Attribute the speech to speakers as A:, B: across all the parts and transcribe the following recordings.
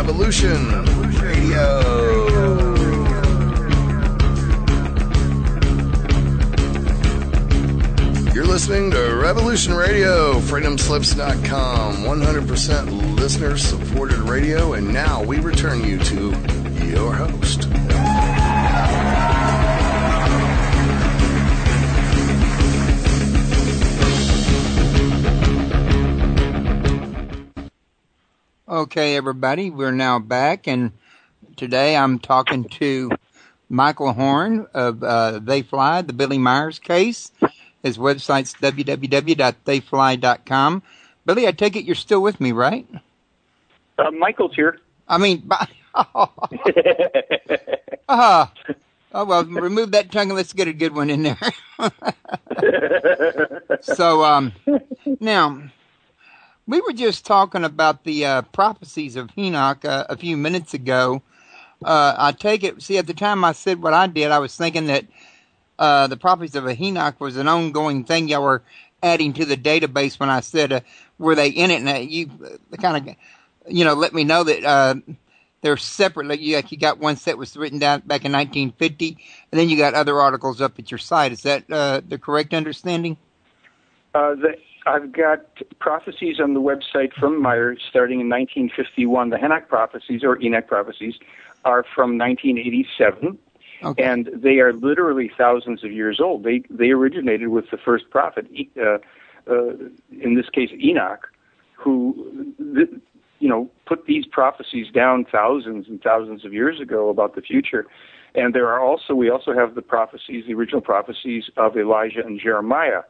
A: Revolution Radio. You're listening to Revolution Radio, freedomslips.com, 100% listener-supported radio, and now we return you to your host.
B: Okay, everybody, we're now back, and today I'm talking to Michael Horn of They Fly, the Billy Meier's case. His website's www.theyfly.com. Billy, I take it you're still with me, right?
C: Michael's here.
B: I mean, oh, well, remove that tongue and let's get a good one in there. So, now, we were just talking about the prophecies of Henoch a few minutes ago. I take it, see, at the time I said what I did, I was thinking that the prophecies of Henoch was an ongoing thing y'all were adding to the database when I said, were they in it? And you kind of, let me know that they're separate. Like you got one set was written down back in 1950, and then you got other articles up at your site. Is that the correct understanding?
C: I've got prophecies on the website from Meier starting in 1951. The Henoch Prophecies, or Enoch Prophecies, are from 1987. Okay. And they are literally thousands of years old. They originated with the first prophet, in this case Enoch, who put these prophecies down thousands and thousands of years ago about the future. And we also have the original prophecies of Elijah and Jeremiah.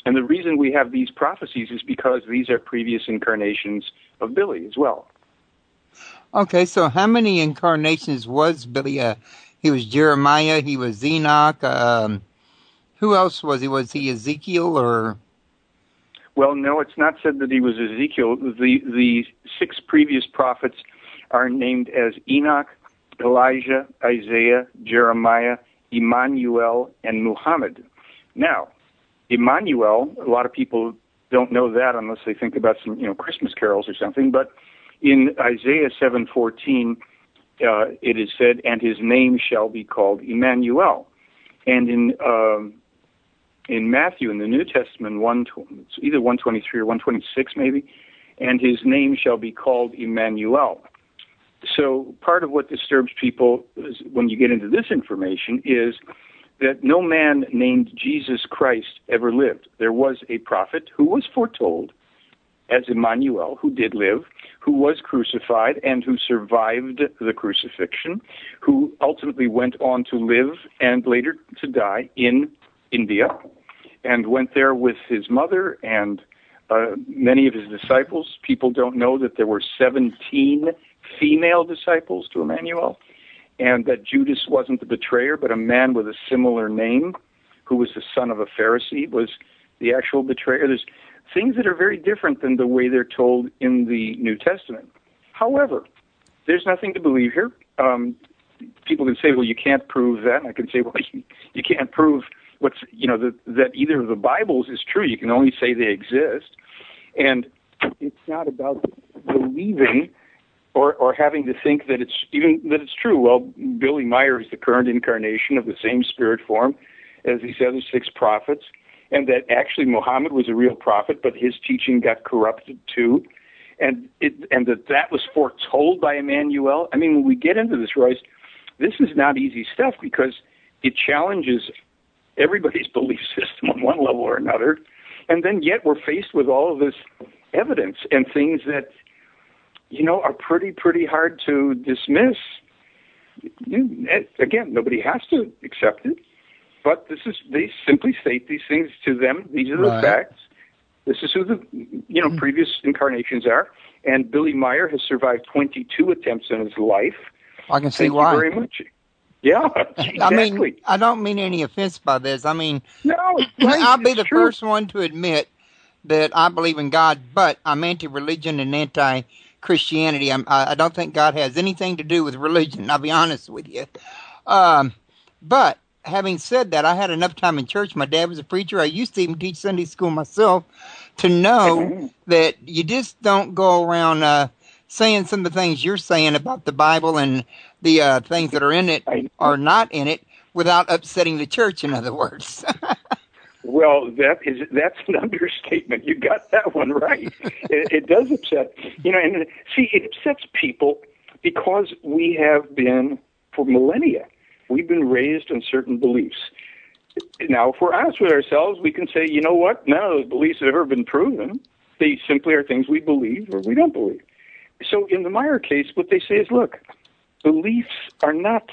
C: And the reason we have these prophecies is because these are previous incarnations of Billy as well.
B: Okay, so how many incarnations was Billy? He was Jeremiah, he was Enoch. Who else was he? Was he Ezekiel or?
C: Well, no, it's not said that he was Ezekiel. The six previous prophets are named as Enoch, Elijah, Isaiah, Jeremiah, Emmanuel, and Muhammad. Now, Emmanuel, a lot of people don't know that unless they think about some, Christmas carols or something. But in Isaiah 7:14, it is said, "And his name shall be called Emmanuel." And in Matthew, in the New Testament, it's either 123 or 126 maybe, "And his name shall be called Emmanuel." So part of what disturbs people is, when you get into this information, is that no man named Jesus Christ ever lived. There was a prophet who was foretold as Emmanuel, who did live, who was crucified and who survived the crucifixion, who ultimately went on to live and later to die in India, and went there with his mother and many of his disciples. People don't know that there were 17 female disciples to Emmanuel, and that Judas wasn't the betrayer, but a man with a similar name, who was the son of a Pharisee, was the actual betrayer. There's things that are very different than the way they're told in the New Testament. However, there's nothing to believe here. People can say, well, you can't prove that. And I can say, well, you can't prove that either of the Bibles is true. You can only say they exist. And it's not about believing or having to think that it's true. Well, Billy Meier is the current incarnation of the same spirit form as these other six prophets, and that actually Muhammad was a real prophet, but his teaching got corrupted too, and that was foretold by Emmanuel. I mean, when we get into this, Royce, this is not easy stuff because it challenges everybody's belief system on one level or another, and then yet we're faced with all of this evidence and things that are pretty hard to dismiss. Again, nobody has to accept it. But they simply state these things to them. These are the facts. This is who the previous incarnations are. And Billy Meier has survived 22 attempts in his life.
B: I can see why.
C: Thank you very much. Yeah, exactly.
B: I mean, I don't mean any offense by this. I mean,
C: no,
B: I'll be the first one to admit that I believe in God, but I'm anti-religion and anti-Christianity. I don't think God has anything to do with religion. I'll be honest with you. But having said that, I had enough time in church. My dad was a preacher. I used to even teach Sunday school myself to know that you just don't go around saying some of the things you're saying about the Bible and the things that are in it are not in it without upsetting the church, in other words.
C: Well, that's an understatement. You got that one right. It does upset, and see, it upsets people because we have been, for millennia, we've been raised on certain beliefs. Now, if we're honest with ourselves, we can say, you know what? None of those beliefs have ever been proven. They simply are things we believe or we don't believe. So in the Meier case, what they say is, look, beliefs are not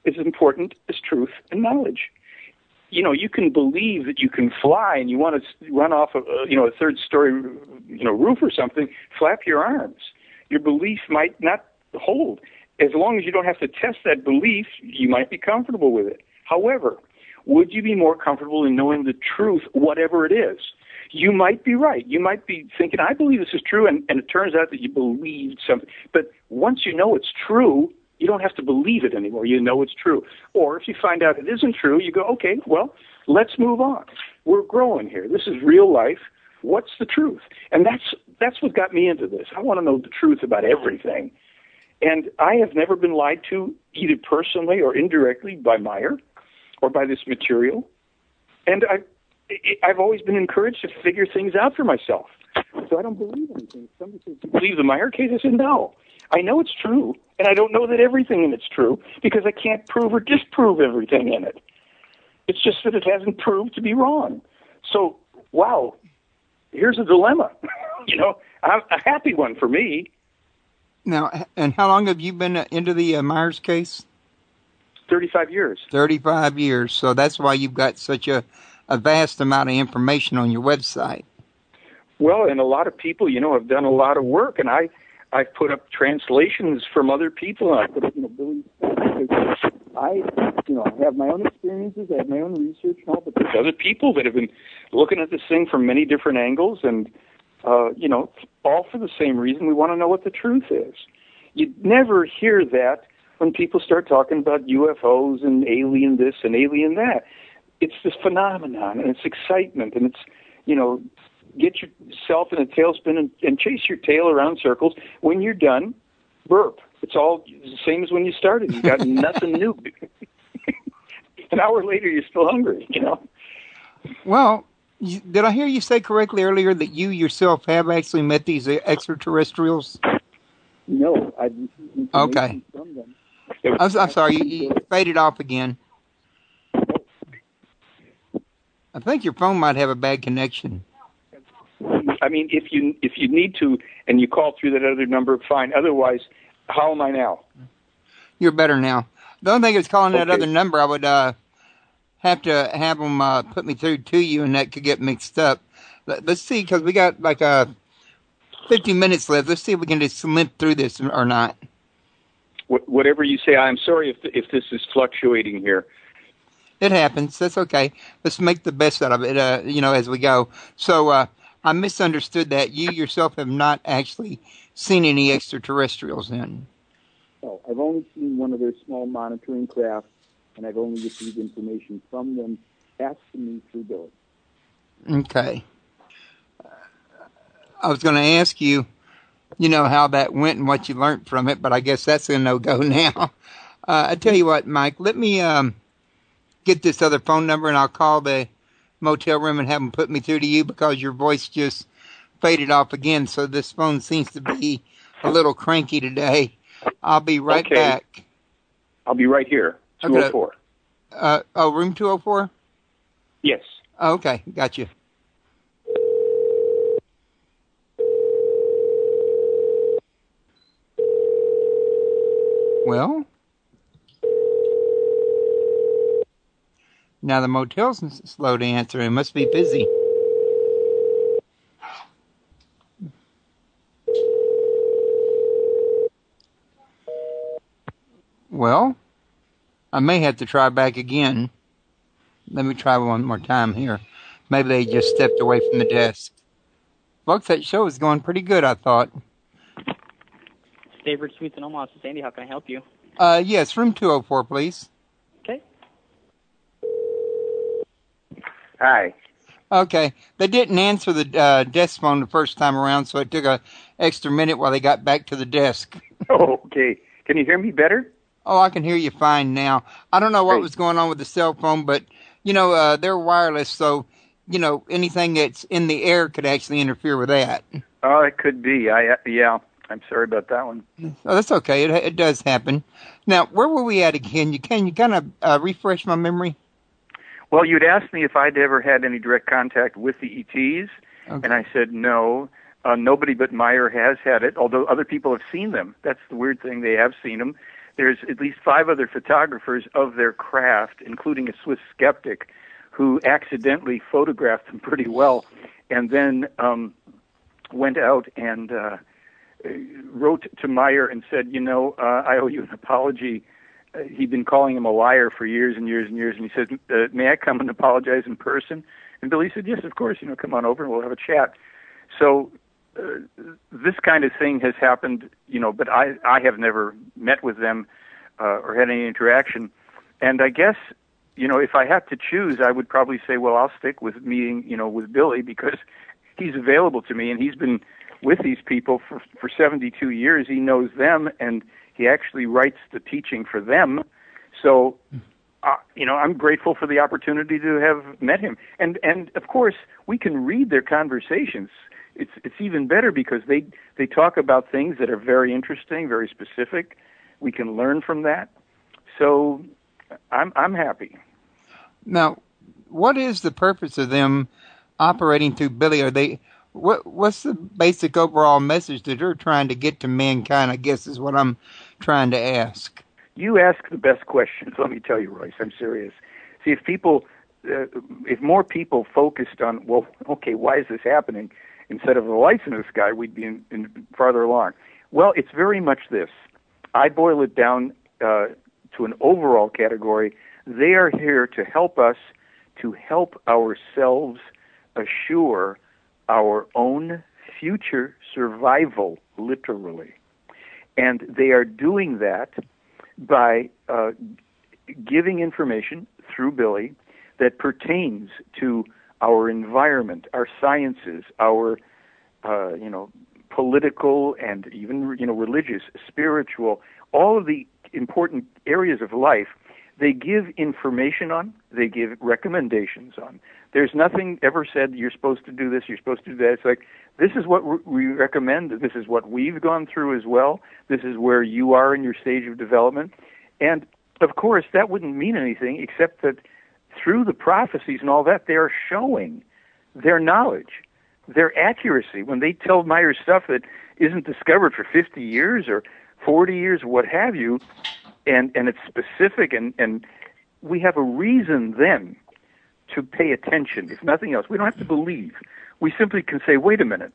C: as important as truth and knowledge. You can believe that you can fly and you want to run off a third-story, roof or something, flap your arms. Your belief might not hold. As long as you don't have to test that belief, you might be comfortable with it. However, would you be more comfortable in knowing the truth, whatever it is? You might be right. You might be thinking, I believe this is true, and it turns out that you believed something. But once you know it's true, you don't have to believe it anymore. You know it's true. Or if you find out it isn't true, you go, okay, well, let's move on. We're growing here. This is real life. What's the truth? And that's what got me into this. I want to know the truth about everything. And I have never been lied to, either personally or indirectly, by Meier or by this material. And I've always been encouraged to figure things out for myself. So I don't believe anything. Somebody says, do you believe the Meier case? I said, no. I know it's true, and I don't know that everything in it's true because I can't prove or disprove everything in it. It's just that it hasn't proved to be wrong. So, wow, here's a dilemma. A happy one for me.
B: Now, and how long have you been into the Meier's case?
C: 35 years.
B: 35 years. So that's why you've got such a vast amount of information on your website.
C: Well, and a lot of people, have done a lot of work, and I've put up translations from other people, and I put up, Billy, I have my own experiences, I have my own research and all, but there's other people that have been looking at this thing from many different angles, and, all for the same reason. We want to know what the truth is. You never hear that when people start talking about UFOs and alien this and alien that. It's this phenomenon, and it's excitement, and it's, get yourself in a tailspin and chase your tail around circles. When you're done, burp. It's all the same as when you started. You got nothing new. An hour later, you're still hungry,
B: Well, did I hear you say correctly earlier that you yourself have actually met these extraterrestrials?
C: No, I've
B: okay.
C: From them.
B: I'm sorry, you faded off again. I think your phone might have a bad connection.
C: I mean, if you need to and you call through that other number, fine. Otherwise, how am I now?
B: You're better now. The only thing is calling that other number, I would have to have them put me through to you, and that could get mixed up. Let's see, because we got like 50 minutes left. Let's see if we can just limp through this or not.
C: Whatever you say. I'm sorry if this is fluctuating here.
B: It happens. That's okay. Let's make the best out of it, as we go. So I misunderstood that. You yourself have not actually seen any extraterrestrials then.
C: No, I've only seen one of their small monitoring craft, and I've only received information from them passed to me through Billy.
B: Okay. I was going to ask you, how that went and what you learned from it, but I guess that's a no-go now. I tell you what, Mike, let me get this other phone number, and I'll call the motel room and have them put me through to you because your voice just faded off again, so this phone seems to be a little cranky today. I'll be right back.
C: I'll be right here, 204.
B: Room 204?
C: Yes.
B: Oh, okay, got you. Well, now the motel's slow to answer. It must be busy. Well, I may have to try back again. Let me try one more time here. Maybe they just stepped away from the desk. Folks, that show is going pretty good, I thought.
D: Favorite Suites in Omaha. This is Andy. How can I help you?
B: Yes, room 204, please.
D: Okay.
C: Hi.
B: Okay. They didn't answer the desk phone the first time around, so it took an extra minute while they got back to the desk.
C: Oh, okay. Can you hear me better?
B: Oh, I can hear you fine now. I don't know what
C: Great.
B: was going on with the cell phone, but, they're wireless, so, anything that's in the air could actually interfere with that.
C: Oh, it could be. Yeah. I'm sorry about that one.
B: Oh, that's okay. It does happen. Now, where were we at again? Can you kind of refresh my memory?
C: Well, you'd asked me if I'd ever had any direct contact with the ETs,
B: Okay.
C: and I said no. Nobody but Meier has had it, although other people have seen them. That's the weird thing. They have seen them. There's at least 5 other photographers of their craft, including a Swiss skeptic, who accidentally photographed them pretty well, and then went out and wrote to Meier and said, I owe you an apology. He'd been calling him a liar for years and years and years, and he said, may I come and apologize in person? And Billy said, yes, of course, come on over and we'll have a chat. So this kind of thing has happened, but I have never met with them or had any interaction. And I guess, if I had to choose, I would probably say, well, I'll stick with meeting, with Billy, because he's available to me, and he's been with these people for 72 years. He knows them, and he actually writes the teaching for them. So, I'm grateful for the opportunity to have met him. And of course, we can read their conversations. It's even better because they talk about things that are very interesting, very specific. We can learn from that. So, I'm happy.
B: Now, what is the purpose of them operating through Billy? What's the basic overall message that they're trying to get to mankind, I guess, is what I'm trying to ask.
C: You ask the best questions, let me tell you, Royce. I'm serious. See, if more people focused on, well, okay, why is this happening, instead of the lights in the sky, we'd be in farther along. Well, it's very much this. I boil it down to an overall category. They are here to help us, to help ourselves assure our own future survival, literally. And they are doing that by giving information through Billy that pertains to our environment, our sciences, our political and even religious, spiritual, all of the important areas of life. They give information on, they give recommendations on. There's nothing ever said, you're supposed to do this, you're supposed to do that. It's like, this is what we recommend, this is what we've gone through as well, this is where you are in your stage of development. And, of course, that wouldn't mean anything except that through the prophecies and all that, they are showing their knowledge, their accuracy. When they tell Meier stuff that isn't discovered for 50 years or 40 years or what have you, and it's specific, and we have a reason then to pay attention, if nothing else. We don't have to believe. We simply can say, wait a minute,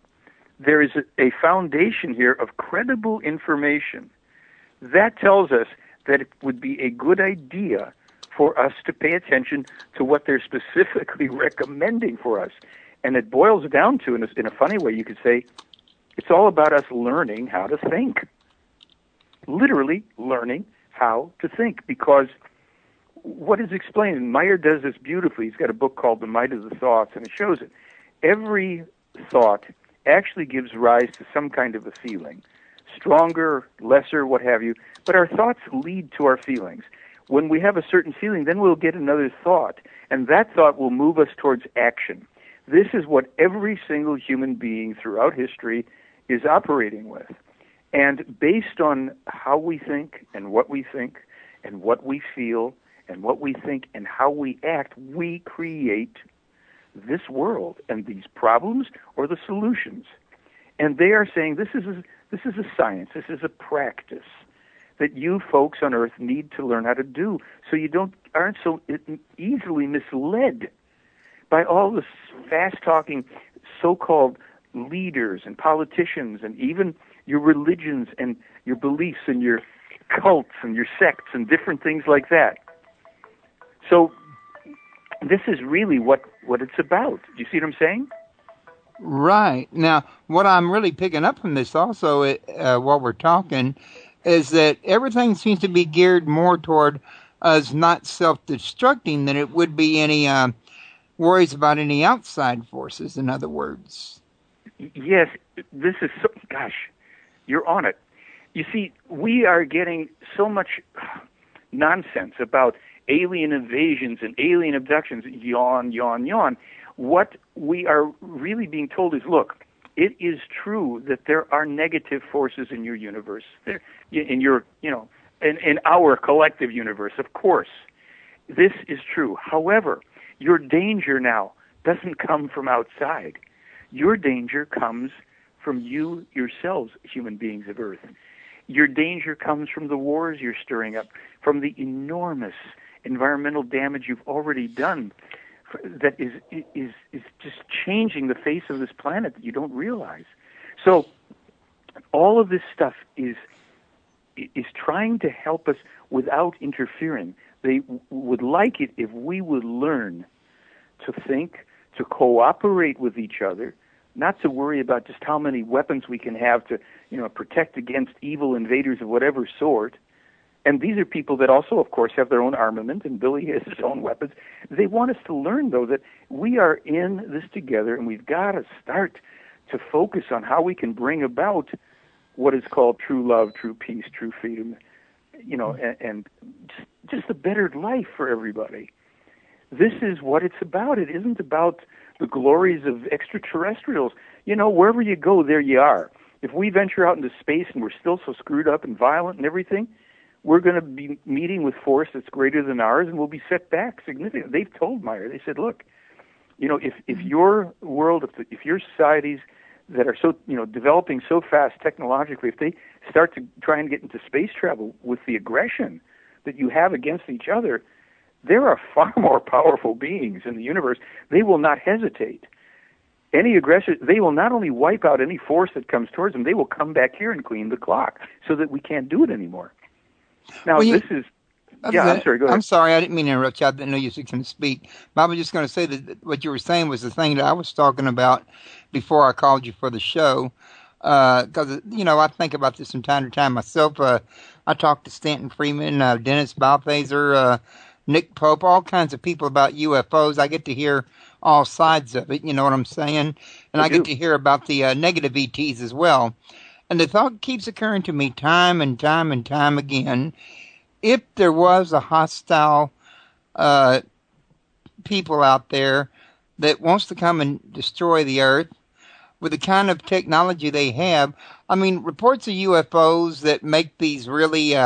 C: there is a foundation here of credible information. That tells us that it would be a good idea for us to pay attention to what they're specifically recommending for us. And it boils down to, in a funny way, you could say, it's all about us learning how to think. Literally learning how to think, because what is explained, and Meier does this beautifully. He's got a book called The Might of the Thoughts, and it shows it. Every thought actually gives rise to some kind of a feeling, stronger, lesser, what have you, but our thoughts lead to our feelings. When we have a certain feeling, then we'll get another thought, and that thought will move us towards action. This is what every single human being throughout history is operating with. And based on how we think and what we feel and what we think and how we act, we create this world and these problems or the solutions. And they are saying this is a science, this is a practice that you folks on Earth need to learn how to do, so you aren't so easily misled by all this fast-talking so-called leaders and politicians and even your religions and your beliefs and your cults and your sects and different things like that. So this is really what it's about. Do you see what I'm saying?
B: Right. Now, what I'm really picking up from this also, while we're talking, is that everything seems to be geared more toward us not self-destructing than it would be any worries about any outside forces, in other words.
C: Yes, this is so, gosh, you're on it. You see, we are getting so much nonsense about alien invasions and alien abductions, yawn, yawn, yawn. What we are really being told is, look, it is true that there are negative forces in your universe, in your, in our collective universe, of course. This is true. However, your danger now doesn't come from outside. Your danger comes from you yourselves, human beings of Earth. Your danger comes from the wars you're stirring up, from the enormous environmental damage you've already done that is just changing the face of this planet that you don't realize. So all of this stuff is trying to help us without interfering. They would like it if we would learn to think, to cooperate with each other, not to worry about just how many weapons we can have to, protect against evil invaders of whatever sort. And these are people that also, of course, have their own armament, and Billy has his own weapons. They want us to learn, though, that we are in this together, and we've got to start to focus on how we can bring about what is called true love, true peace, true freedom, and just a better life for everybody. This is what it's about. It isn't about the glories of extraterrestrials. Wherever you go, there you are. If we venture out into space and we're still so screwed up and violent and everything, we're going to be meeting with force that's greater than ours, and we'll be set back significantly. They've told Meier, they said, look, if your world, if your societies that are so, developing so fast technologically, if they start to try and get into space travel with the aggression that you have against each other, there are far more powerful beings in the universe. They will not hesitate. Any aggressor, they will not only wipe out any force that comes towards them, they will come back here and clean the clock so that we can't do it anymore. Now, I'm sorry, go ahead.
B: I'm sorry, I didn't mean to interrupt you. I didn't know you were going to speak. But I was just going to say that what you were saying was the thing that I was talking about before I called you for the show. Because, I think about this from time to time myself. I talked to Stanton Freeman, Dennis Balthaser, Nick Pope, all kinds of people about UFOs. I get to hear all sides of it, you know what I'm saying? And I get to hear about the negative ETs as well. And the thought keeps occurring to me time and time and time again, if there was a hostile people out there that wants to come and destroy the Earth with the kind of technology they have, reports of UFOs that make these really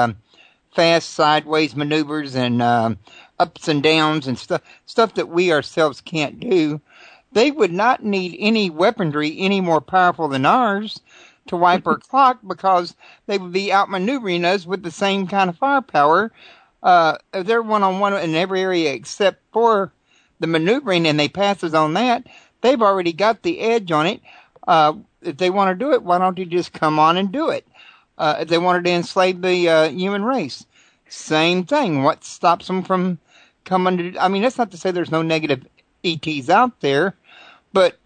B: fast sideways maneuvers and ups and downs and stuff that we ourselves can't do, they would not need any weaponry any more powerful than ours to wipe our clock, because they would be outmaneuvering us with the same kind of firepower. If they're one-on-one in every area except for the maneuvering, and they pass us on that, they've already got the edge on it. If they want to do it, why don't you just come on and do it? If they wanted to enslave the human race, same thing. What stops them from coming to... that's not to say there's no negative ETs out there, but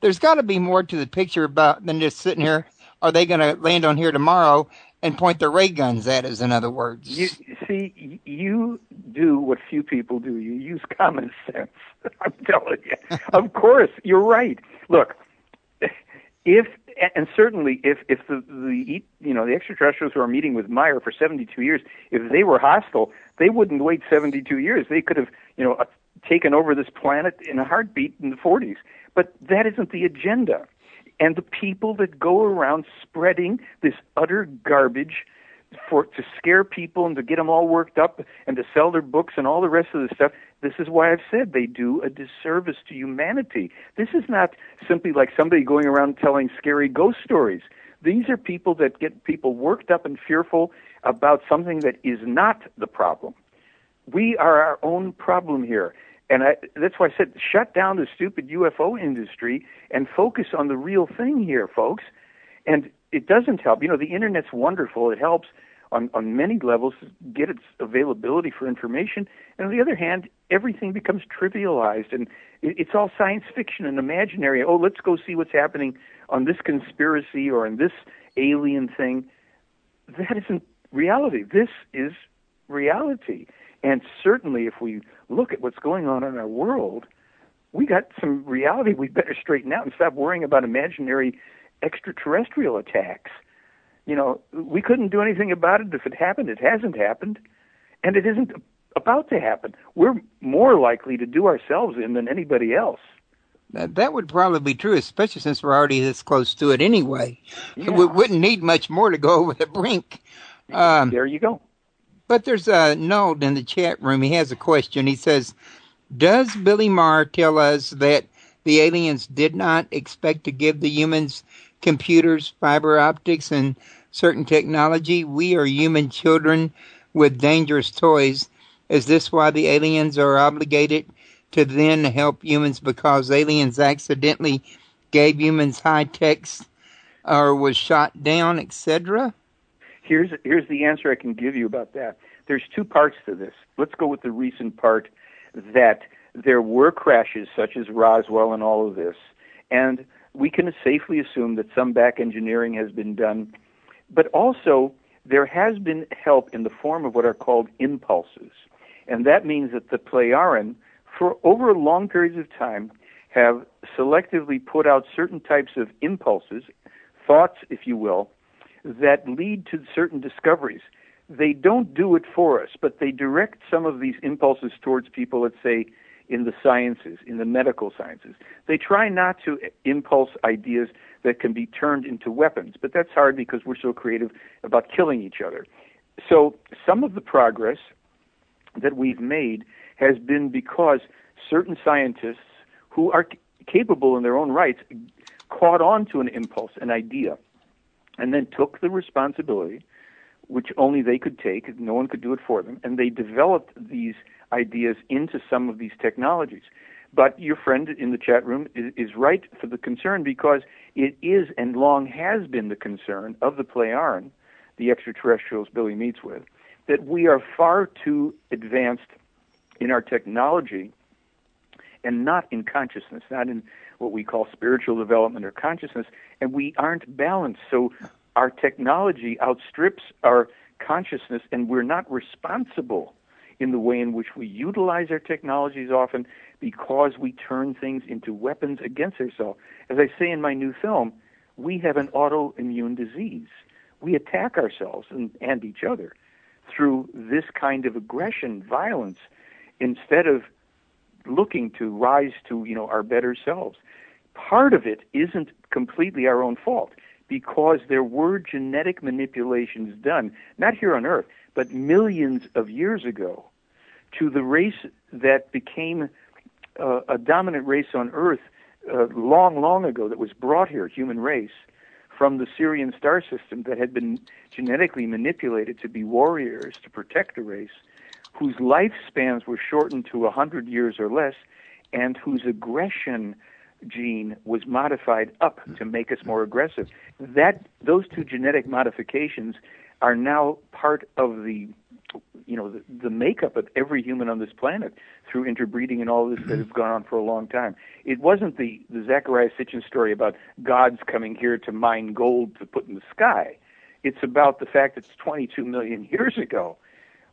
B: there's got to be more to the picture about than just sitting here. Are they going to land on here tomorrow and point their ray guns at us, in other words?
C: You do what few people do. You use common sense. I'm telling you. Of course, you're right. Look, if the extraterrestrials who are meeting with Meier for 72 years, if they were hostile, they wouldn't wait 72 years. They could have, taken over this planet in a heartbeat in the 40s. But that isn't the agenda. And the people that go around spreading this utter garbage to scare people and to get them all worked up and to sell their books and all the rest of the stuff, this is why I've said they do a disservice to humanity. This is not simply like somebody going around telling scary ghost stories. These are people that get people worked up and fearful about something that is not the problem. We are our own problem here. And that's why I said shut down the stupid UFO industry and focus on the real thing here, folks. And it doesn't help. The Internet's wonderful. It helps on many levels to get its availability for information. And on the other hand, everything becomes trivialized. And it's all science fiction and imaginary. Oh, let's go see what's happening on this conspiracy or on this alien thing. That isn't reality. This is reality. And certainly if we look at what's going on in our world,
E: we got some reality we better straighten out and stop worrying about imaginary extraterrestrial attacks. You know, we couldn't do anything about it if it happened. It hasn't happened, and it isn't about to happen. We're more likely to do ourselves in than anybody else.
B: That would probably be true, especially since we're already this close to it anyway.
E: Yeah.
B: We wouldn't need much more to go over the brink.
E: There you go.
B: But there's a note in the chat room. He has a question. He says, does Billy Meier tell us that the aliens did not expect to give the humans computers, fiber optics, and certain technology? We are human children with dangerous toys. Is this why the aliens are obligated to then help humans because aliens accidentally gave humans high techs or was shot down, etc.?
E: Here's the answer I can give you about that. There's two parts to this. Let's go with the recent part, that there were crashes such as Roswell and all of this, and we can safely assume that some back engineering has been done, but also there has been help in the form of what are called impulses. And that means that the Pleiaren, for over long periods of time, have selectively put out certain types of impulses, thoughts, if you will, that lead to certain discoveries. They don't do it for us, but they direct some of these impulses towards people, let's say, in the sciences, in the medical sciences. They try not to impulse ideas that can be turned into weapons, but that's hard because we're so creative about killing each other. So some of the progress that we've made has been because certain scientists who are capable in their own rights caught on to an impulse, an idea, and then took the responsibility, which only they could take, no one could do it for them, and they developed these ideas into some of these technologies. But your friend in the chat room is right for the concern, because it is and long has been the concern of the Pleiaren, the extraterrestrials Billy meets with, that we are far too advanced in our technology and not in consciousness, not in what we call spiritual development or consciousness, and we aren't balanced. So our technology outstrips our consciousness, and we're not responsible in the way in which we utilize our technologies often, because we turn things into weapons against ourselves. As I say in my new film, we have an autoimmune disease. We attack ourselves and each other through this kind of aggression, violence, instead of looking to rise to, our better selves. Part of it isn't completely our own fault, because there were genetic manipulations done, not here on Earth, but millions of years ago, to the race that became a dominant race on Earth long, long ago, that was brought here, human race, from the Sirian star system, that had been genetically manipulated to be warriors, to protect a race, whose lifespans were shortened to 100 years or less, and whose aggression gene was modified up to make us more aggressive. Those two genetic modifications are now part of the makeup of every human on this planet through interbreeding and all this that has gone on for a long time. It wasn't the Zecharia Sitchin story about gods coming here to mine gold to put in the sky. It's about the fact that 22 million years ago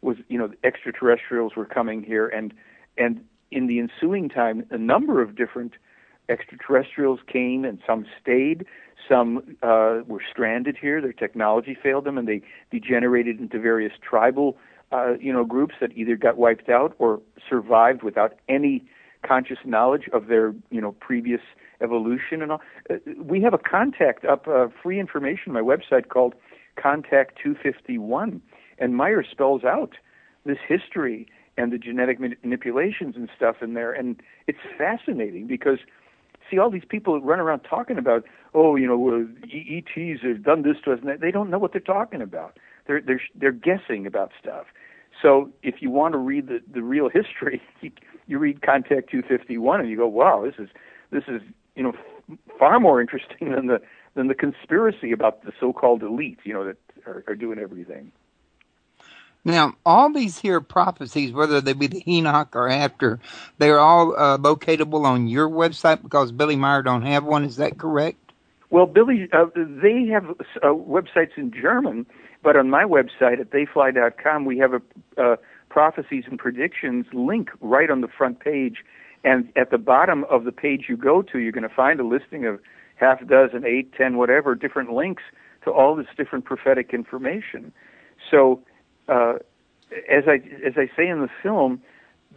E: was, extraterrestrials were coming here, and in the ensuing time, a number of different extraterrestrials came, and some stayed, some were stranded here. Their technology failed them, and they degenerated into various tribal, groups that either got wiped out or survived without any conscious knowledge of their, previous evolution and all. We have a contact up, free information on my website called Contact 251, and Meier spells out this history and the genetic manipulations and stuff in there, and it's fascinating because, see, all these people run around talking about, ETs have done this to us, and they don't know what they're talking about. They're guessing about stuff. So if you want to read the real history, you read Contact 251, and you go, wow, this is far more interesting than the conspiracy about the so-called elite, that are doing everything.
B: Now, all these here prophecies, whether they be the Henoch or after, they're all locatable on your website, because Billy Meier don't have one. Is that correct?
E: Well, Billy, they have websites in German, but on my website at theyfly.com, we have a prophecies and predictions link right on the front page, And at the bottom of the page you go to, you're going to find a listing of half a dozen, 8, 10, whatever, different links to all this different prophetic information. So, as I say in the film,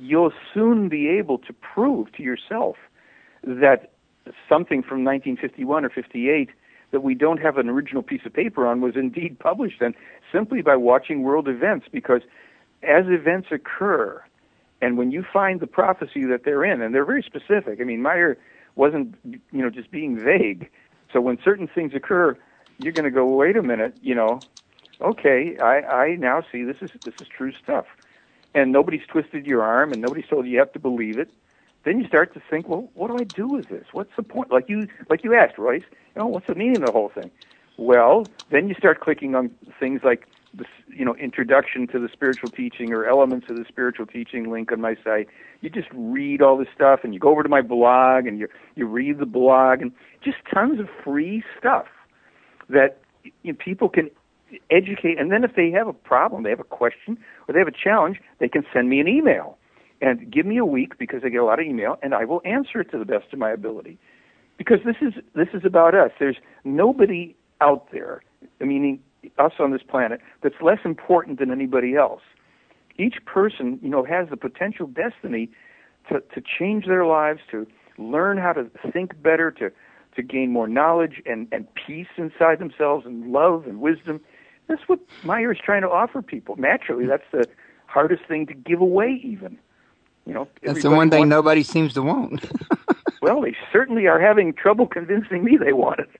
E: you'll soon be able to prove to yourself that something from 1951 or 58 that we don't have an original piece of paper on was indeed published, and simply by watching world events, because as events occur, and when you find the prophecy that they're in, and they're very specific. I mean, Meier wasn't, just being vague. So when certain things occur, you're going to go, wait a minute, okay, I now see this is true stuff. And nobody's twisted your arm, and nobody's told you have to believe it. Then you start to think, well, what do I do with this? What's the point? Like you asked, Royce, what's the meaning of the whole thing? Well, then you start clicking on things like the, introduction to the spiritual teaching or elements of the spiritual teaching link on my site. You just read all this stuff, and you go over to my blog, and you read the blog, and just tons of free stuff that people can educate. And then if they have a problem, they have a question, or they have a challenge, they can send me an email. And give me a week, because I get a lot of email, and I will answer it to the best of my ability. Because this is about us. There's nobody out there, meaning us on this planet, that's less important than anybody else. Each person, has the potential destiny to change their lives, to learn how to think better, to gain more knowledge and peace inside themselves, and love and wisdom. That's what Meier is trying to offer people. Naturally, that's the hardest thing to give away, even.
B: That's the one thing nobody seems to want.
E: Well, they certainly are having trouble convincing me they want it,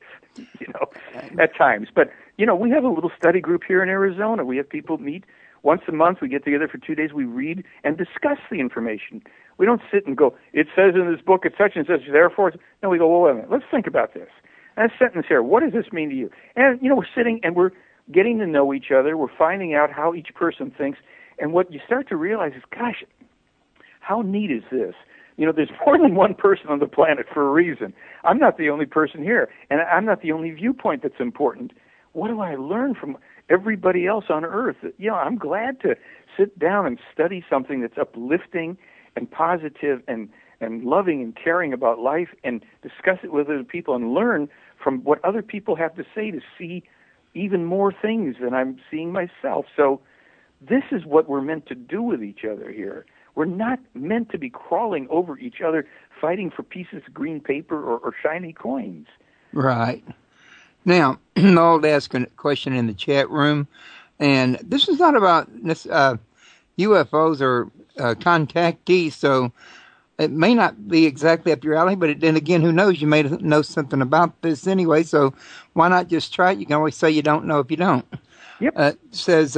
E: at times. But, we have a little study group here in Arizona. We have people meet once a month. We get together for 2 days. We read and discuss the information. We don't sit and go, it says in this book, it's such and such, therefore. No, we go, well, wait a minute. Let's think about this. That sentence here, what does this mean to you? And, we're sitting and we're getting to know each other. We're finding out how each person thinks. And what you start to realize is, gosh, how neat is this? There's more than one person on the planet for a reason. I'm not the only person here, and I'm not the only viewpoint that's important. What do I learn from everybody else on Earth? I'm glad to sit down and study something that's uplifting and positive and loving and caring about life, and discuss it with other people and learn from what other people have to say to see even more things than I'm seeing myself. So this is what we're meant to do with each other here. We're not meant to be crawling over each other, fighting for pieces of green paper or shiny coins.
B: Right. Now, I'll ask a question in the chat room, and this is not about UFOs or contactees, so it may not be exactly up your alley, but then again, who knows? You may know something about this anyway, so why not just try it? You can always say you don't know if you don't.
E: Yep.
B: It says...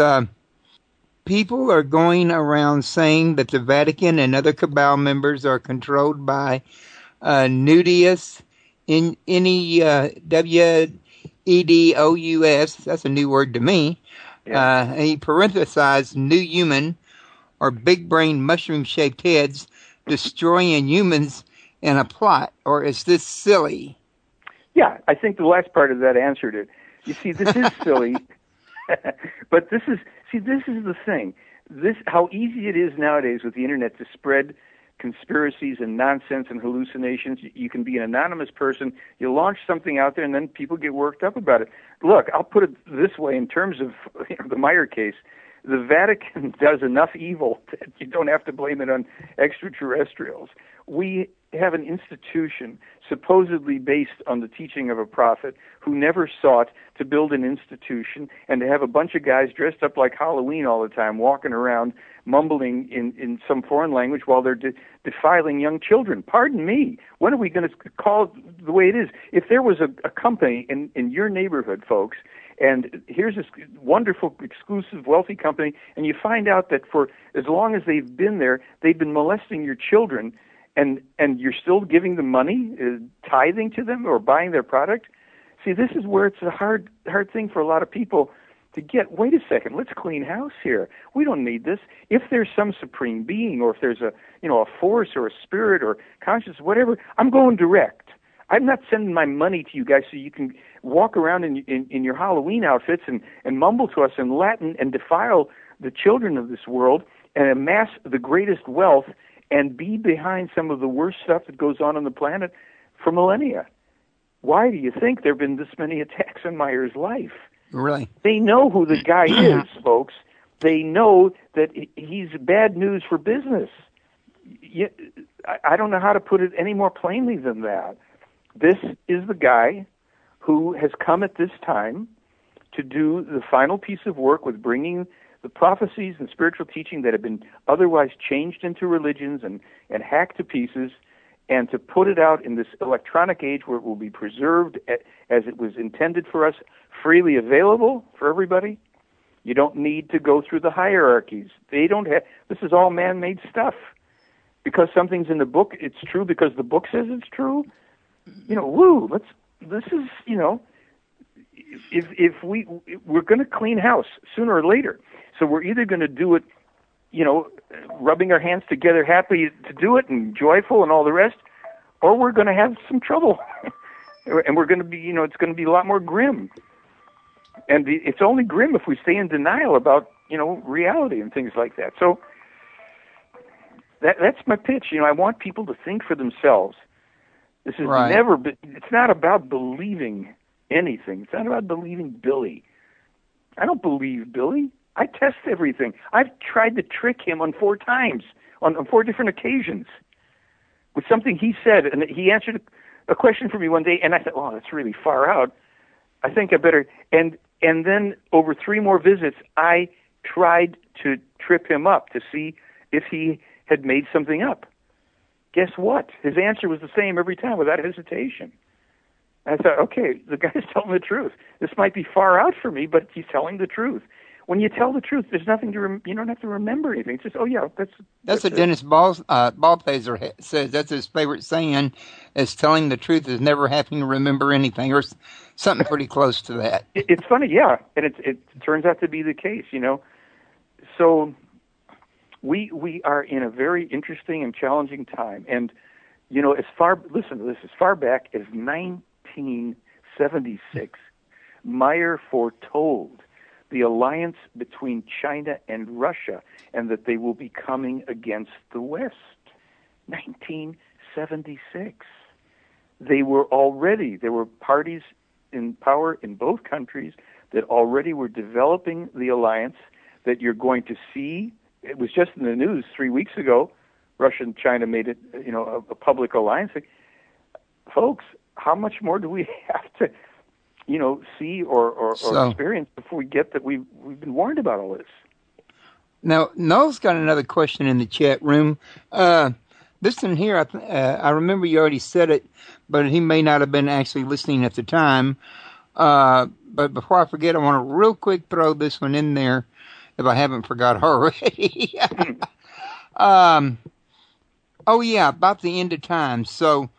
B: people are going around saying that the Vatican and other cabal members are controlled by Nudius, N-E-W-E-D-O-U-S. That's a new word to me. Yeah. He parenthesized new human or big brain mushroom-shaped heads destroying humans in a plot. Or is this silly?
E: Yeah, I think the last part of that answered it. You see, this is silly. But this is the thing. How easy it is nowadays with the internet to spread conspiracies and nonsense and hallucinations. You can be an anonymous person. You launch something out there, and then people get worked up about it. Look, I'll put it this way in terms of the Meier case. The Vatican does enough evil that you don't have to blame it on extraterrestrials. We have an institution supposedly based on the teaching of a prophet who never sought to build an institution and to have a bunch of guys dressed up like Halloween all the time, walking around mumbling in some foreign language while they're defiling young children. Pardon me. When are we going to call it the way it is? If there was a company in your neighborhood, folks, and here's this wonderful, exclusive, wealthy company, and you find out that for as long as they've been there, they've been molesting your children, and you're still giving them money, tithing to them, or buying their product. See, this is where it's a hard thing for a lot of people to get. Wait a second, let's clean house here. We don't need this. If there's some supreme being, or if there's a force or a spirit or consciousness, whatever, I'm going direct. I'm not sending my money to you guys so you can walk around in your Halloween outfits and mumble to us in Latin and defile the children of this world and amass the greatest wealth and be behind some of the worst stuff that goes on the planet for millennia. Why do you think there have been this many attacks on Meier's life?
B: Really?
E: They know who the guy is, folks. They know that he's bad news for business. I don't know how to put it any more plainly than that. This is the guy who has come at this time to do the final piece of work with bringing the prophecies and spiritual teaching that have been otherwise changed into religions and hacked to pieces, and to put it out in this electronic age where it will be preserved as it was intended for us, freely available for everybody. You don't need to go through the hierarchies. They don't have. This is all man-made stuff. Because something's in the book, it's true because the book says it's true. This is, if we're going to clean house sooner or later. So we're either going to do it, rubbing our hands together, happy to do it and joyful and all the rest, or we're going to have some trouble. And we're going to be, it's going to be a lot more grim. And it's only grim if we stay in denial about, reality and things like that. So that's my pitch. I want people to think for themselves. This is it's not about believing anything. It's not about believing Billy. I don't believe Billy. I test everything. I've tried to trick him on 4 times, on 4 different occasions, with something he said. And he answered a question for me one day, and I thought, oh, that's really far out. I think I better. And then over 3 more visits, I tried to trip him up to see if he had made something up. Guess what? His answer was the same every time without hesitation. And I thought, okay, the guy's telling the truth. This might be far out for me, but he's telling the truth. When you tell the truth, there's nothing to you don't have to remember anything. It's just, oh yeah, that's
B: what Dennis Ballpazer says. That's his favorite saying, is telling the truth is never having to remember anything, or something pretty close to that.
E: It's funny, yeah, and it turns out to be the case, So we are in a very interesting and challenging time, and listen to this, as far back as 1976, Meier foretold the alliance between China and Russia, and that they will be coming against the West. 1976. There were parties in power in both countries that already were developing the alliance that you're going to see. It was just in the news 3 weeks ago. Russia and China made it, a public alliance. Folks, how much more do we have to see or experience before we get that we've been warned about all this?
B: Now, Noel's got another question in the chat room. This one here, I remember you already said it, but he may not have been actually listening at the time. But before I forget, I want to real quick throw this one in there, if I haven't forgot already. Oh, yeah, about the end of time. So,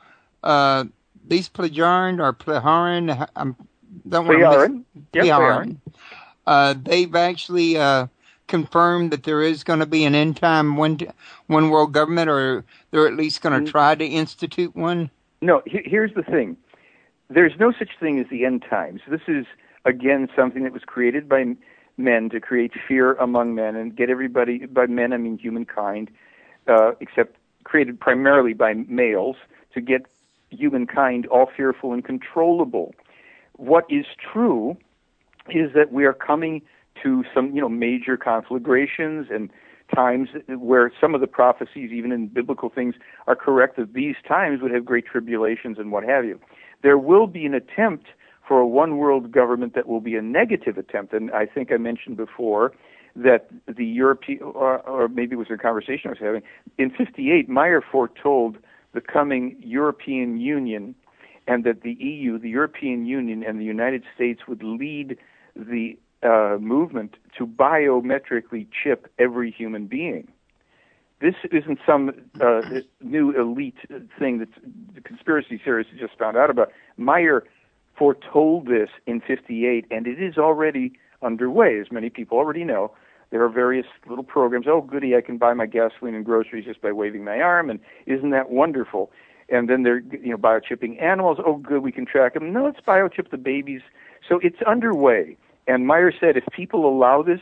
B: these Plejarin or Plejarin, they've actually confirmed that there is going to be an end time one world government, or they're at least going to try to institute one?
E: No, here's the thing. There's no such thing as the end times. This is, again, something that was created by men to create fear among men and get everybody, by men I mean humankind, except created primarily by males, to get humankind all fearful and controllable. What is true is that we are coming to some, major conflagrations and times where some of the prophecies, even in biblical things, are correct, that these times would have great tribulations and what have you. There will be an attempt for a one-world government that will be a negative attempt, and I think I mentioned before that the European, or maybe it was a conversation I was having, in 1958, Meier foretold the coming European Union, and that the EU, the European Union, and the United States would lead the movement to biometrically chip every human being. This isn't some new elite thing that the conspiracy theorists just found out about. Meier foretold this in 1958, and it is already underway, as many people already know. There are various little programs. Oh, goody, I can buy my gasoline and groceries just by waving my arm, and isn't that wonderful? And then they're biochipping animals. Oh, good, we can track them. No, let's biochip the babies. So it's underway. And Meier said if people allow this,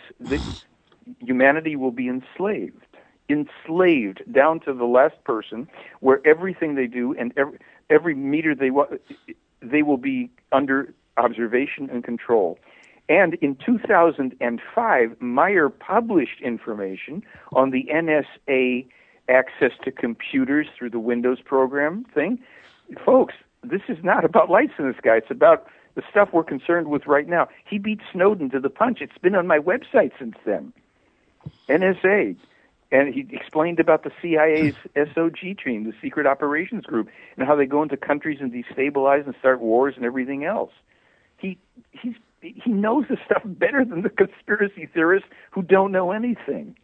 E: humanity will be enslaved. enslaved down to the last person, where everything they do and every meter they will be under observation and control. And in 2005, Meier published information on the NSA access to computers through the Windows program thing. Folks, this is not about lights in the sky. It's about the stuff we're concerned with right now. He beat Snowden to the punch. It's been on my website since then. NSA. And he explained about the CIA's SOG team, the Secret Operations Group, and how they go into countries and destabilize and start wars and everything else. He knows this stuff better than the conspiracy theorists who don't know anything.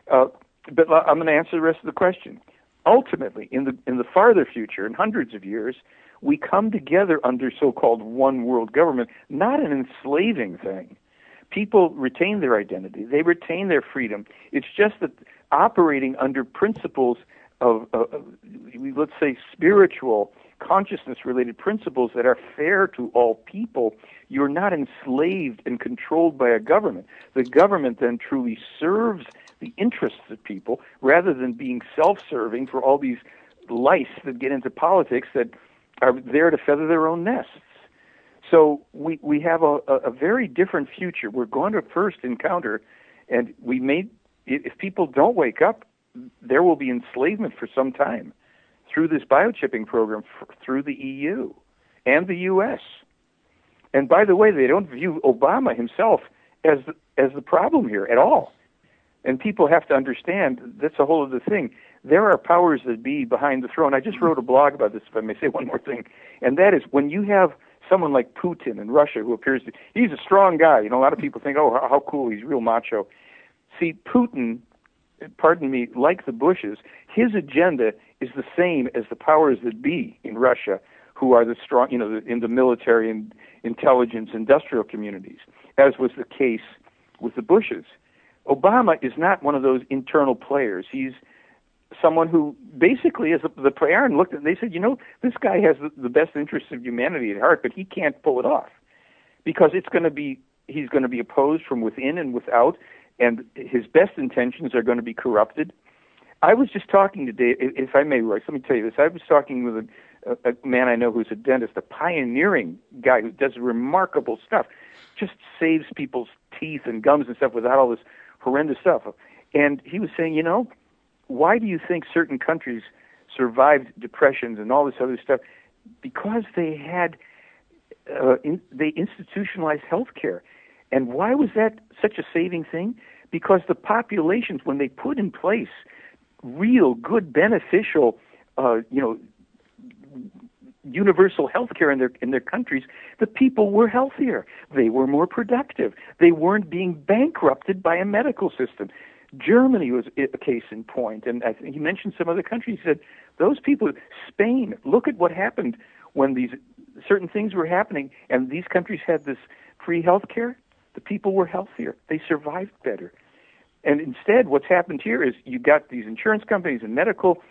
E: But I'm going to answer the rest of the question. Ultimately, in the farther future, in hundreds of years, we come together under so-called one world government, not an enslaving thing. People retain their identity. They retain their freedom. It's just that operating under principles of let's say, spiritual, consciousness-related principles that are fair to all people, you're not enslaved and controlled by a government. The government then truly serves the interests of people rather than being self-serving for all these lice that get into politics that are there to feather their own nests. So we have a very different future. We're going to first encounter, and if people don't wake up, there will be enslavement for some time through this biochipping program, through the EU and the U.S. And by the way, they don't view Obama himself as the problem here at all. And people have to understand that's a whole other thing. There are powers that be behind the throne. I just wrote a blog about this, if I may say one more thing, and that is when you have someone like Putin in Russia who he's a strong guy. You know, a lot of people think, oh, how cool, he's real macho. See, Putin, pardon me, like the Bushes, his agenda is the same as the powers that be in Russia, who are the strong, in the military and intelligence industrial communities, as was the case with the Bushes. Obama is not one of those internal players. He's someone who basically, as the Prayaran looked at, they said, this guy has the best interests of humanity at heart, but he can't pull it off because he's going to be opposed from within and without, and his best intentions are going to be corrupted. I was just talking today, if I may, Royce, let me tell you this. I was talking with a man I know who's a dentist, a pioneering guy who does remarkable stuff, just saves people's teeth and gums and stuff without all this horrendous stuff. And he was saying, why do you think certain countries survived depressions and all this other stuff? Because they had they institutionalized healthcare. And why was that such a saving thing? Because the populations, when they put in place real, good, beneficial, universal healthcare in their countries, the people were healthier. They were more productive. They weren't being bankrupted by a medical system. Germany was a case in point, and I think he mentioned some other countries. He said, those people, Spain, look at what happened when these certain things were happening, and these countries had this free health care. The people were healthier. They survived better. And instead, what's happened here is you got these insurance companies and medical,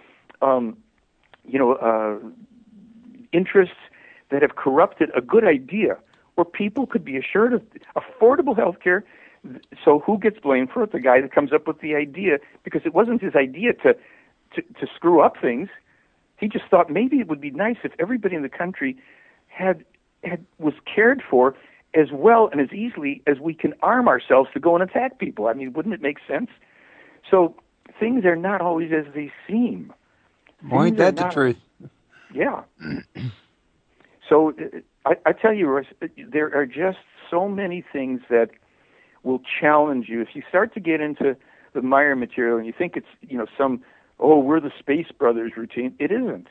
E: interests that have corrupted a good idea where people could be assured of affordable health care. So who gets blamed for it? The guy that comes up with the idea, because it wasn't his idea to screw up things. He just thought maybe it would be nice if everybody in the country was cared for as well and as easily as we can arm ourselves to go and attack people. I mean, wouldn't it make sense? So things are not always as they seem.
B: Well, ain't that the truth?
E: Yeah. So I tell you, Royce, there are just so many things that will challenge you. If you start to get into the Meier material and you think it's, we're the Space Brothers routine, it isn't.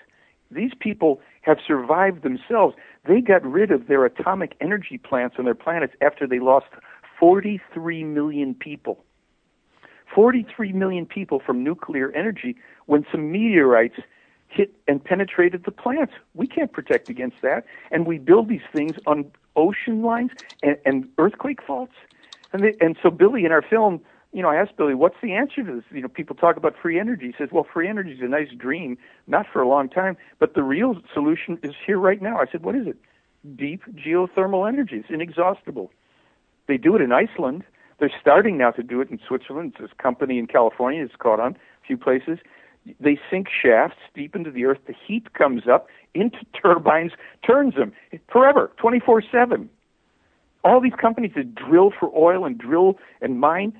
E: These people have survived themselves. They got rid of their atomic energy plants on their planets after they lost 43 million people. 43 million people from nuclear energy when some meteorites hit and penetrated the plants. We can't protect against that. And we build these things on ocean lines and earthquake faults. And so Billy, in our film, I asked Billy, what's the answer to this? People talk about free energy. He says, well, free energy is a nice dream, not for a long time, but the real solution is here right now. I said, what is it? Deep geothermal energy. It's inexhaustible. They do it in Iceland. They're starting now to do it in Switzerland. This company in California has caught on a few places. They sink shafts deep into the earth. The heat comes up into turbines, turns them forever, 24/7. All these companies that drill for oil and drill and mine,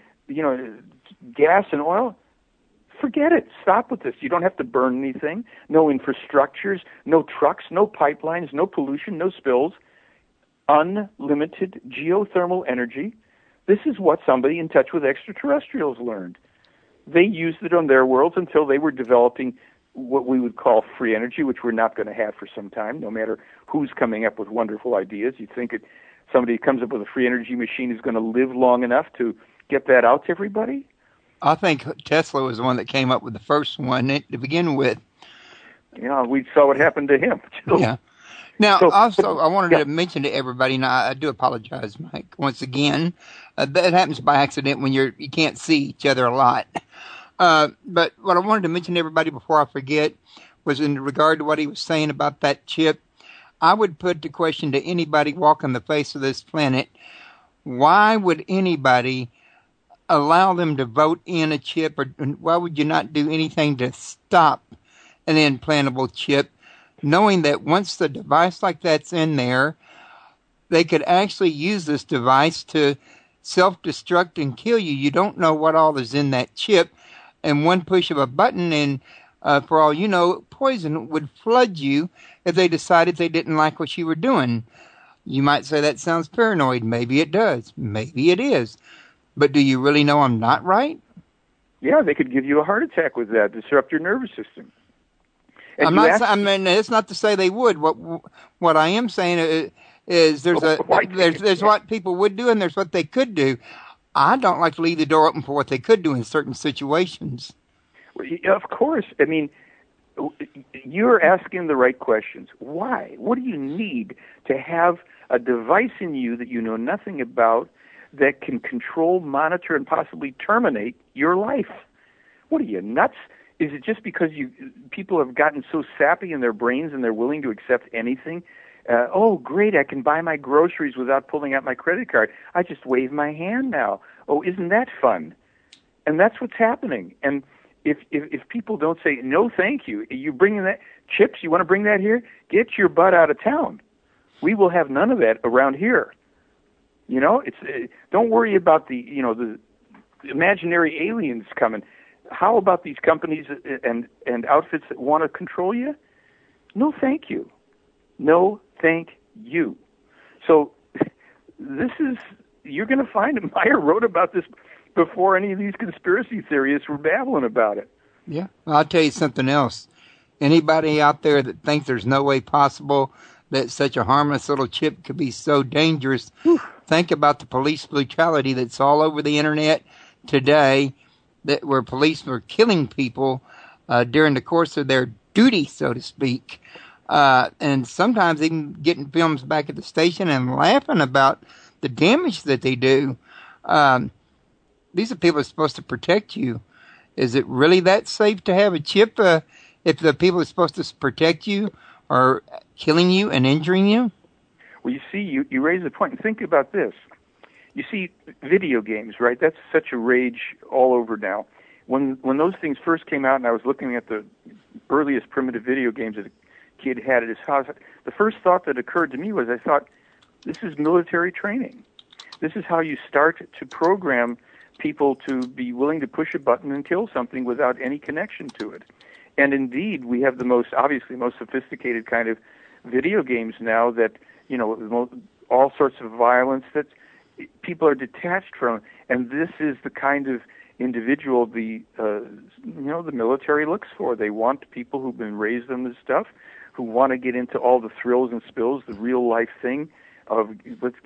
E: gas and oil, forget it. Stop with this. You don't have to burn anything. No infrastructures, no trucks, no pipelines, no pollution, no spills. Unlimited geothermal energy. This is what somebody in touch with extraterrestrials learned. They used it on their worlds until they were developing what we would call free energy, which we're not going to have for some time, no matter who's coming up with wonderful ideas. You think somebody who comes up with a free energy machine is going to live long enough to get that out to everybody?
B: I think Tesla was the one that came up with the first one to begin with.
E: Yeah, we saw what happened to him, too.
B: Yeah. Now, also, I wanted to mention to everybody, and I do apologize, Mike, once again. That happens by accident when you can't see each other a lot. But what I wanted to mention to everybody before I forget was in regard to what he was saying about that chip. I would put the question to anybody walking the face of this planet, why would anybody allow them to vote in a chip, or why would you not do anything to stop an implantable chip, knowing that once the device like that's in there, they could actually use this device to self-destruct and kill you. You don't know what all is in that chip, and one push of a button, and for all you know, poison would flood you if they decided they didn't like what you were doing. You might say that sounds paranoid. Maybe it does. Maybe it is. But do you really know I'm not right?
E: Yeah, they could give you a heart attack with that, disrupt your nervous system. And
B: it's not to say they would. What I am saying is there's what people would do and there's what they could do. I don't like to leave the door open for what they could do in certain situations.
E: Well, of course. I mean, you're asking the right questions. Why? What do you need to have a device in you that you know nothing about that can control, monitor, and possibly terminate your life? What are you, nuts? Is it just because people have gotten so sappy in their brains and they're willing to accept anything? Oh, great, I can buy my groceries without pulling out my credit card. I just wave my hand now. Oh, isn't that fun? And that's what's happening. And if people don't say, no, thank you, you bringing that chips, you want to bring that here? Get your butt out of town. We will have none of that around here. Don't worry about the imaginary aliens coming. How about these companies and outfits that want to control you? No, thank you. No, thank you. So you're going to find it. Meier wrote about this before any of these conspiracy theorists were babbling about it.
B: Yeah. I'll tell you something else. Anybody out there that thinks there's no way possible that such a harmless little chip could be so dangerous, think about the police brutality that's all over the internet today, where police were killing people during the course of their duty, so to speak. And sometimes even getting films back at the station and laughing about the damage that they do. These are people who are supposed to protect you. Is it really that safe to have a chip if the people who are supposed to protect you are killing you and injuring you?
E: Well, you see, you raise a point. And think about this. You see, video games, right? That's such a rage all over now. When those things first came out and I was looking at the earliest primitive video games that a kid had at his house, the first thought that occurred to me was, I thought, this is military training. This is how you start to program people to be willing to push a button and kill something without any connection to it. And indeed, we have the most sophisticated kind of video games now that, all sorts of violence that people are detached from. And this is the kind of individual the military looks for. They want people who've been raised on this stuff, who want to get into all the thrills and spills, the real life thing of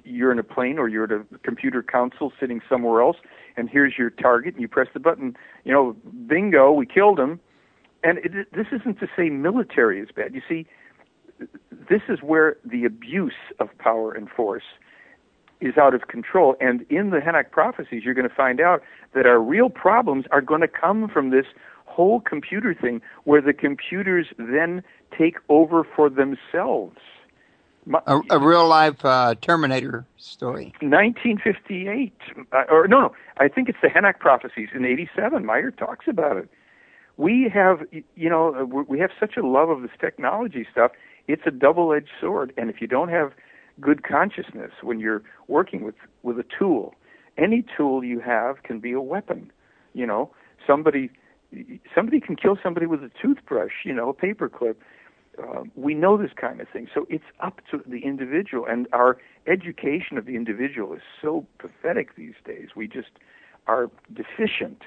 E: you're in a plane or you're at a computer console sitting somewhere else, and here's your target, and you press the button, bingo, we killed him. And this isn't to say military is bad. You see, this is where the abuse of power and force is out of control. And in the Henoch Prophecies, you're going to find out that our real problems are going to come from this whole computer thing, where the computers then take over for themselves.
B: A real-life Terminator story.
E: 1958. I think it's the Henoch Prophecies in 87. Meier talks about it. We have such a love of this technology stuff. It's a double-edged sword, and if you don't have good consciousness when you're working with a tool, any tool you have can be a weapon. Somebody can kill somebody with a toothbrush, a paperclip. We know this kind of thing. So it's up to the individual, and our education of the individual is so pathetic these days. We just are deficient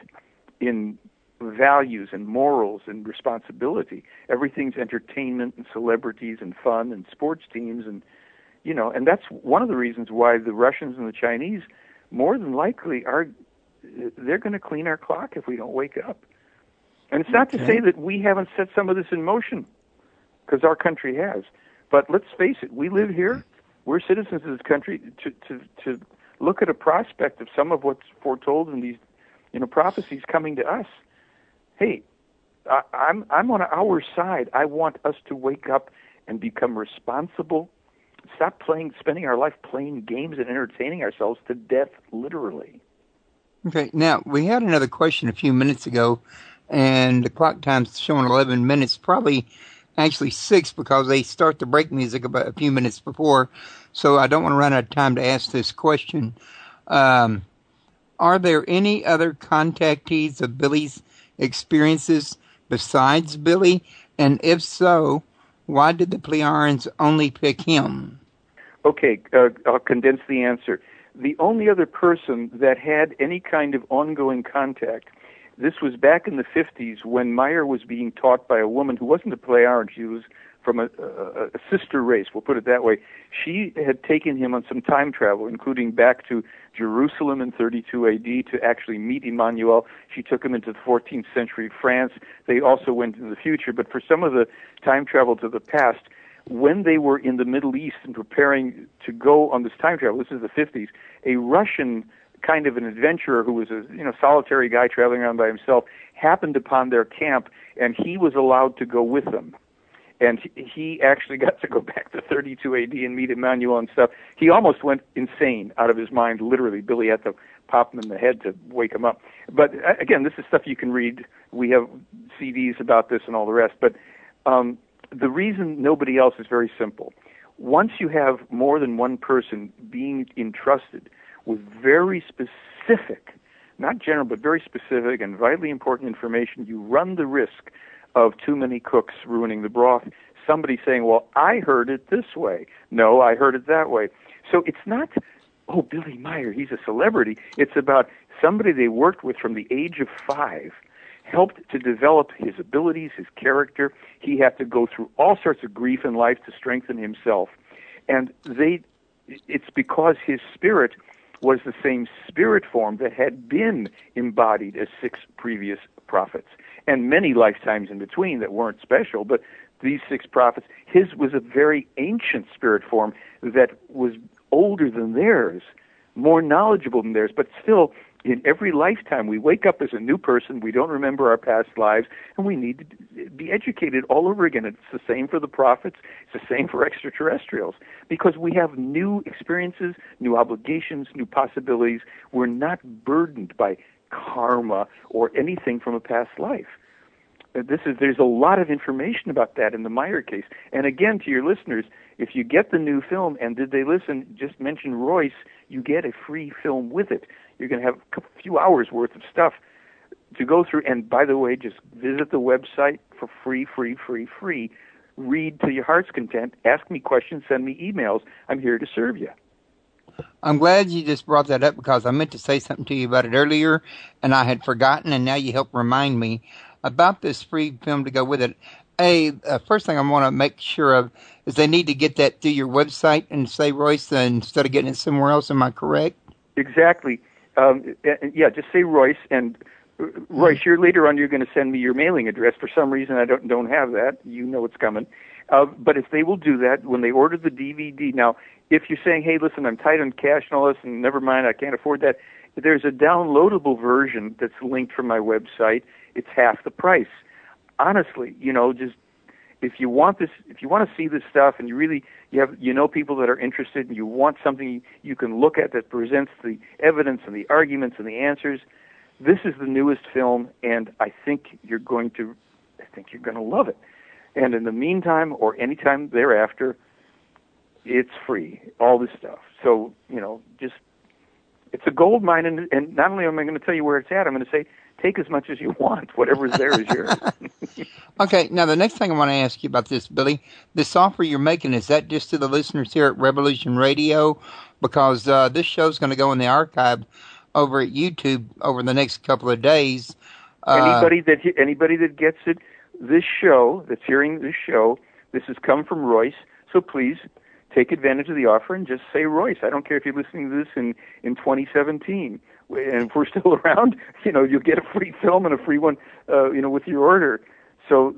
E: in values and morals and responsibility. Everything's entertainment and celebrities and fun and sports teams, and that's one of the reasons why the Russians and the Chinese more than likely they're going to clean our clock if we don't wake up. And it's not to say that we haven't set some of this in motion, because our country has. But let's face it, we live here. We're citizens of this country. To look at a prospect of some of what's foretold in these prophecies coming to us. Hey, I'm on our side. I want us to wake up and become responsible. Stop spending our life playing games and entertaining ourselves to death, literally.
B: Okay, now, we had another question a few minutes ago, and the clock time's showing 11 minutes, probably actually 6, because they start the break music about a few minutes before, so I don't want to run out of time to ask this question. Are there any other contactees of Billy's experiences besides Billy? And if so, why did the Pleiadians only pick him?
E: Okay, I'll condense the answer. The only other person that had any kind of ongoing contact, this was back in the 50s when Meier was being taught by a woman who wasn't a Pleiadian. She was from a sister race, we'll put it that way. She had taken him on some time travel, including back to Jerusalem in 32 AD to actually meet Emmanuel. She took him into the 14th century France. They also went into the future, but for some of the time travel to the past, when they were in the Middle East and preparing to go on this time travel, this is the 50s, a Russian kind of an adventurer who was a solitary guy traveling around by himself happened upon their camp, and he was allowed to go with them. And he actually got to go back to 32 AD and meet Emmanuel and stuff. He almost went insane out of his mind, literally. Billy had to pop him in the head to wake him up. But again, this is stuff you can read. We have CDs about this and all the rest. But the reason nobody else is very simple. Once you have more than one person being entrusted with very specific, not general, but very specific and vitally important information, you run the risk of too many cooks ruining the broth. Somebody saying, well, I heard it this way. No, I heard it that way. So it's not, oh, Billy Meier, he's a celebrity. It's about somebody they worked with from the age of 5, helped to develop his abilities, his character. He had to go through all sorts of grief in life to strengthen himself. And it's because his spirit was the same spirit form that had been embodied as 6 previous prophets, and many lifetimes in between that weren't special, but these 6 prophets, his was a very ancient spirit form that was older than theirs, more knowledgeable than theirs, but still, in every lifetime, we wake up as a new person, we don't remember our past lives, and we need to be educated all over again. It's the same for the prophets, it's the same for extraterrestrials, because we have new experiences, new obligations, new possibilities. We're not burdened by karma or anything from a past life. There's a lot of information about that in the Meier case. And again, to your listeners, if you get the new film, and did they listen, just mention Royce, you get a free film with it. You're going to have a few hours worth of stuff to go through. And by the way, just visit the website for free. Read to your heart's content. Ask me questions. Send me emails. I'm here to serve you.
B: I'm glad you just brought that up, because I meant to say something to you about it earlier, and I had forgotten, and now you helped remind me about this free film to go with it. First thing I want to make sure of is they need to get that through your website and say Royce instead of getting it somewhere else. Am I correct?
E: Exactly. Yeah, just say Royce. And Royce, later on you're going to send me your mailing address. For some reason I don't have that. You know it's coming. But if they will do that when they order the DVD. Now, if you're saying, hey, listen, I'm tight on cash and all this, and never mind, I can't afford that, there's a downloadable version that's linked from my website. It's half the price. Honestly, if you want this, if you want to see this stuff, and you know people that are interested, and you want something you can look at that presents the evidence and the arguments and the answers, this is the newest film, and I think you're going to love it. And in the meantime, or anytime thereafter, it's free. All this stuff. So it's a gold mine, and not only am I going to tell you where it's at, I'm going to say, take as much as you want. Whatever's there is yours.
B: Okay, now the next thing I want to ask you about this, Billy, this offer you're making, is that just to the listeners here at Revolution Radio? Because this show's going to go in the archive over at YouTube over the next couple of days.
E: Anybody that gets it, this show, that's hearing this show, this has come from Royce, so please take advantage of the offer and just say Royce. I don't care if you're listening to this in 2017. And if we're still around, you'll get a free film and a free one, with your order. So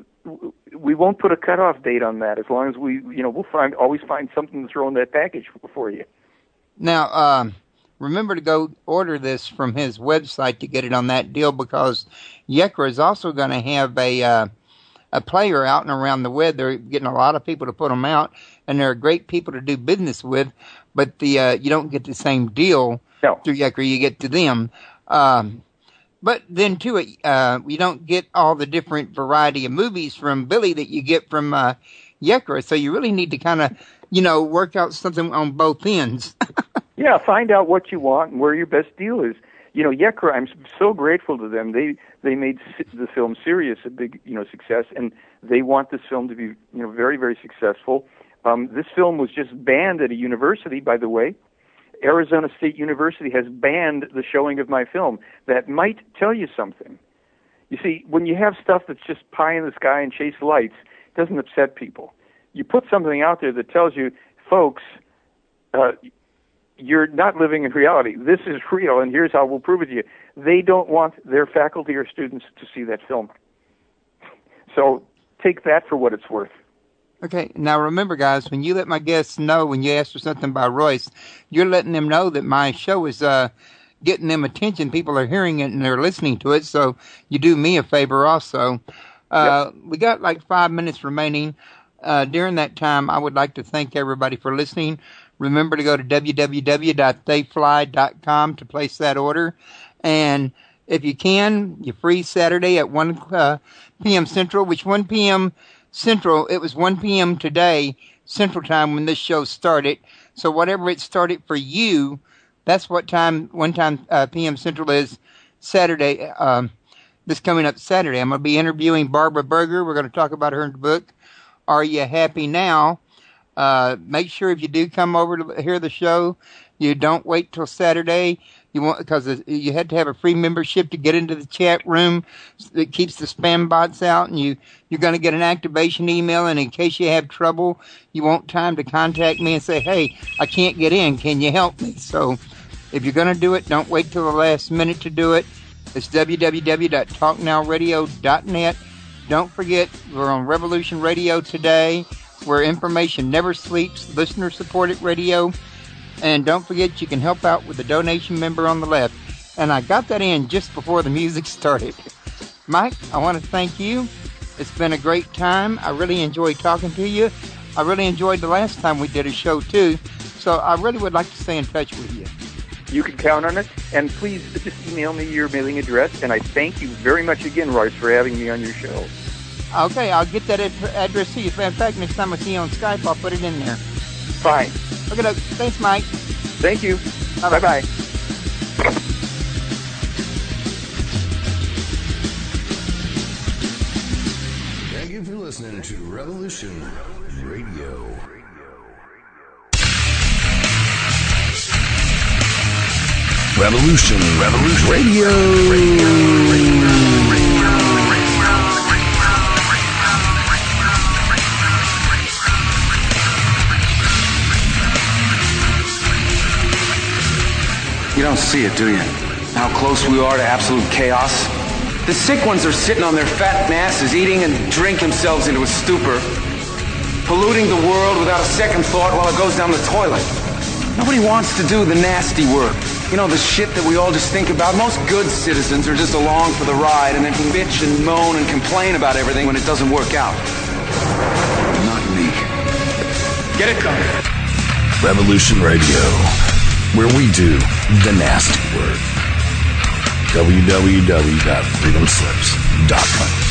E: we won't put a cutoff date on that, as long as we'll always find something to throw in that package for you.
B: Now, remember to go order this from his website to get it on that deal, because Yekra is also going to have a player out and around the web. They're getting a lot of people to put them out, and they're great people to do business with, but you don't get the same deal.
E: No.
B: Through Yekra, you get to them. But then, too, you don't get all the different variety of movies from Billy that you get from Yekra. So you really need to kind of, work out something on both ends.
E: Yeah, find out what you want and where your best deal is. Yekra, I'm so grateful to them. They made the film Sirius a big, success, and they want this film to be, very, very successful. This film was just banned at a university, by the way. Arizona State University has banned the showing of my film. That might tell you something. You see, when you have stuff that's just pie in the sky and chase lights, it doesn't upset people. You put something out there that tells you, folks, you're not living in reality. This is real, and here's how we'll prove it to you. They don't want their faculty or students to see that film. So take that for what it's worth.
B: Okay, now remember, guys, when you let my guests know, when you ask for something by Royce, you're letting them know that my show is getting them attention. People are hearing it and they're listening to it, so you do me a favor also. Yep. We got like 5 minutes remaining. During that time, I would like to thank everybody for listening. Remember to go to www.theyfly.com to place that order. And if you can, you're free Saturday at 1 p.m. Central, which 1 p.m. Central, it was 1 p.m. today, Central Time, when this show started. So whatever it started for you, that's what time, 1 p.m. Central is Saturday, this coming up Saturday. I'm going to be interviewing Barbara Berger. We're going to talk about her book, Are You Happy Now? Make sure if you do come over to hear the show, you don't wait till Saturday. Because you had to have a free membership to get into the chat room. It keeps the spam bots out, and you're going to get an activation email. And in case you have trouble, you want time to contact me and say, "Hey, I can't get in. Can you help me?" So, if you're going to do it, don't wait till the last minute to do it. It's www.talknowradio.net. Don't forget, we're on Revolution Radio today, where information never sleeps. Listener-supported radio. And don't forget, you can help out with the donation member on the left. And I got that in just before the music started. Mike, I want to thank you. It's been a great time. I really enjoyed talking to you. I really enjoyed the last time we did a show, too. So I really would like to stay in touch with you.
E: You can count on it. And please just email me your mailing address. And I thank you very much again, Royce, for having me on your show.
B: Okay, I'll get that address to you. In fact, next time I see you on Skype, I'll put it in there.
E: Fine.
B: Okay, thanks, Mike.
E: Thank you. Bye-bye.
A: Thank you for listening to Revolution Radio. Revolution Radio.
F: You don't see it, do you? How close we are to absolute chaos? The sick ones are sitting on their fat masses, eating and drink themselves into a stupor, polluting the world without a second thought while it goes down the toilet. Nobody wants to do the nasty work. You know, the shit that we all just think about. Most good citizens are just along for the ride and then bitch and moan and complain about everything when it doesn't work out. Get it done.
A: Revolution Radio, where we do the nasty work. www.freedomslips.com